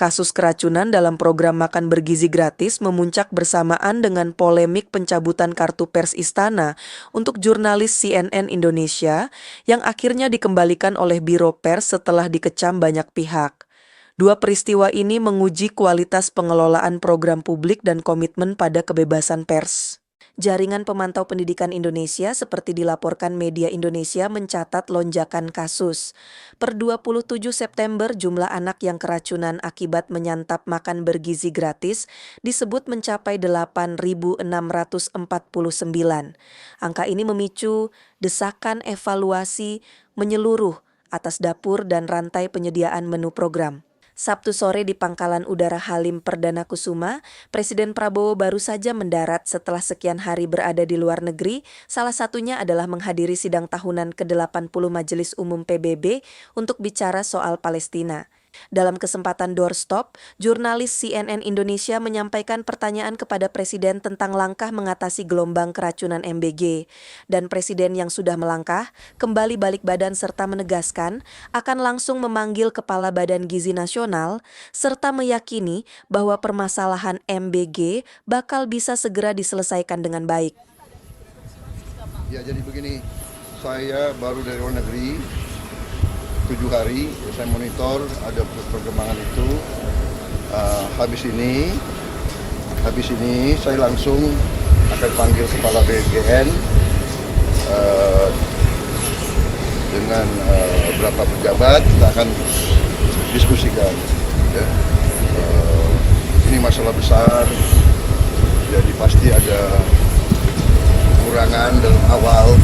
Kasus keracunan dalam program makan bergizi gratis memuncak bersamaan dengan polemik pencabutan kartu pers Istana untuk jurnalis CNN Indonesia yang akhirnya dikembalikan oleh Biro Pers setelah dikecam banyak pihak. Dua peristiwa ini menguji kualitas pengelolaan program publik dan komitmen pada kebebasan pers. Jaringan Pemantau Pendidikan Indonesia seperti dilaporkan Media Indonesia mencatat lonjakan kasus. Per 27 September jumlah anak yang keracunan akibat menyantap makan bergizi gratis disebut mencapai 8.649. Angka ini memicu desakan evaluasi menyeluruh atas dapur dan rantai penyediaan menu program. Sabtu sore di Pangkalan Udara Halim Perdana Kusuma, Presiden Prabowo baru saja mendarat setelah sekian hari berada di luar negeri, salah satunya adalah menghadiri sidang tahunan ke-80 Majelis Umum PBB untuk bicara soal Palestina. Dalam kesempatan doorstop, jurnalis CNN Indonesia menyampaikan pertanyaan kepada Presiden tentang langkah mengatasi gelombang keracunan MBG. Dan Presiden yang sudah melangkah kembali balik badan serta menegaskan akan langsung memanggil Kepala Badan Gizi Nasional serta meyakini bahwa permasalahan MBG bakal bisa segera diselesaikan dengan baik. Ya, jadi begini, saya baru dari luar negeri 7 hari, saya monitor ada perkembangan itu. Habis ini saya langsung akan panggil Kepala BGN dengan beberapa pejabat, kita akan diskusikan. Ya. Ini masalah besar, jadi pasti ada kekurangan dalam awal,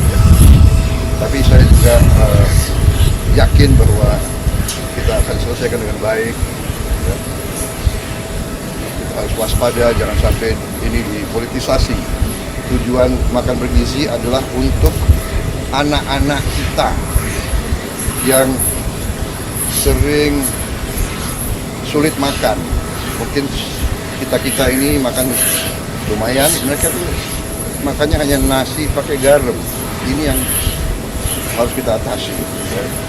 tapi saya juga yakin bahwa kita akan selesaikan dengan baik. Ya. Kita harus waspada, jangan sampai ini dipolitisasi. Tujuan makan bergizi adalah untuk anak-anak kita yang sering sulit makan. Mungkin kita ini makan lumayan, mereka tuh makannya hanya nasi pakai garam. Ini yang harus kita atasi. Ya.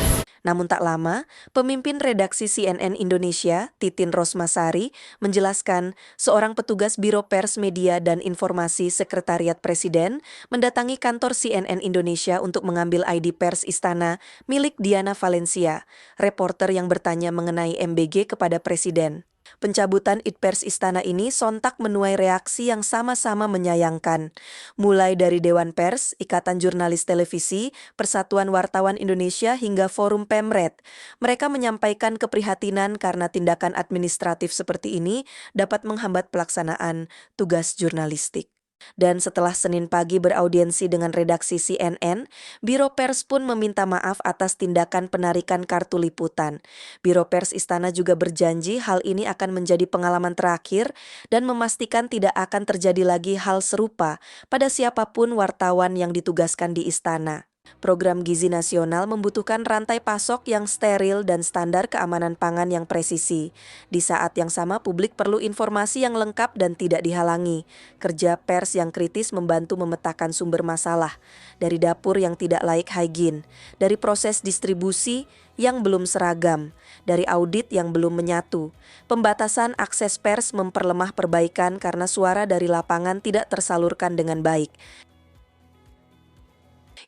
Namun tak lama, pemimpin redaksi CNN Indonesia, Titin Rosmasari, menjelaskan seorang petugas Biro Pers Media dan Informasi Sekretariat Presiden mendatangi kantor CNN Indonesia untuk mengambil ID pers Istana milik Diana Valencia, reporter yang bertanya mengenai MBG kepada Presiden. Pencabutan ID pers Istana ini sontak menuai reaksi yang sama-sama menyayangkan. Mulai dari Dewan Pers, Ikatan Jurnalis Televisi, Persatuan Wartawan Indonesia hingga Forum Pemret. Mereka menyampaikan keprihatinan karena tindakan administratif seperti ini dapat menghambat pelaksanaan tugas jurnalistik. Dan setelah Senin pagi beraudiensi dengan redaksi CNN, Biro Pers pun meminta maaf atas tindakan penarikan kartu liputan. Biro Pers Istana juga berjanji hal ini akan menjadi pengalaman terakhir dan memastikan tidak akan terjadi lagi hal serupa pada siapapun wartawan yang ditugaskan di Istana. Program Gizi Nasional membutuhkan rantai pasok yang steril dan standar keamanan pangan yang presisi. Di saat yang sama, publik perlu informasi yang lengkap dan tidak dihalangi. Kerja pers yang kritis membantu memetakan sumber masalah, dari dapur yang tidak layak higien, dari proses distribusi yang belum seragam, dari audit yang belum menyatu. Pembatasan akses pers memperlemah perbaikan karena suara dari lapangan tidak tersalurkan dengan baik.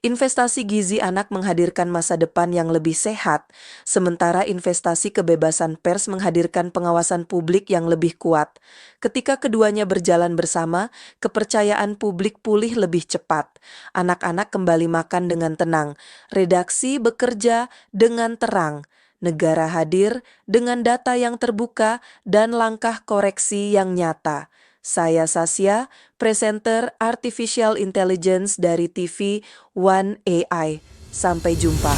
Investasi gizi anak menghadirkan masa depan yang lebih sehat, sementara investasi kebebasan pers menghadirkan pengawasan publik yang lebih kuat. Ketika keduanya berjalan bersama, kepercayaan publik pulih lebih cepat. Anak-anak kembali makan dengan tenang, redaksi bekerja dengan terang, negara hadir dengan data yang terbuka dan langkah koreksi yang nyata. Saya Sasya, presenter Artificial Intelligence dari TV One AI. Sampai jumpa.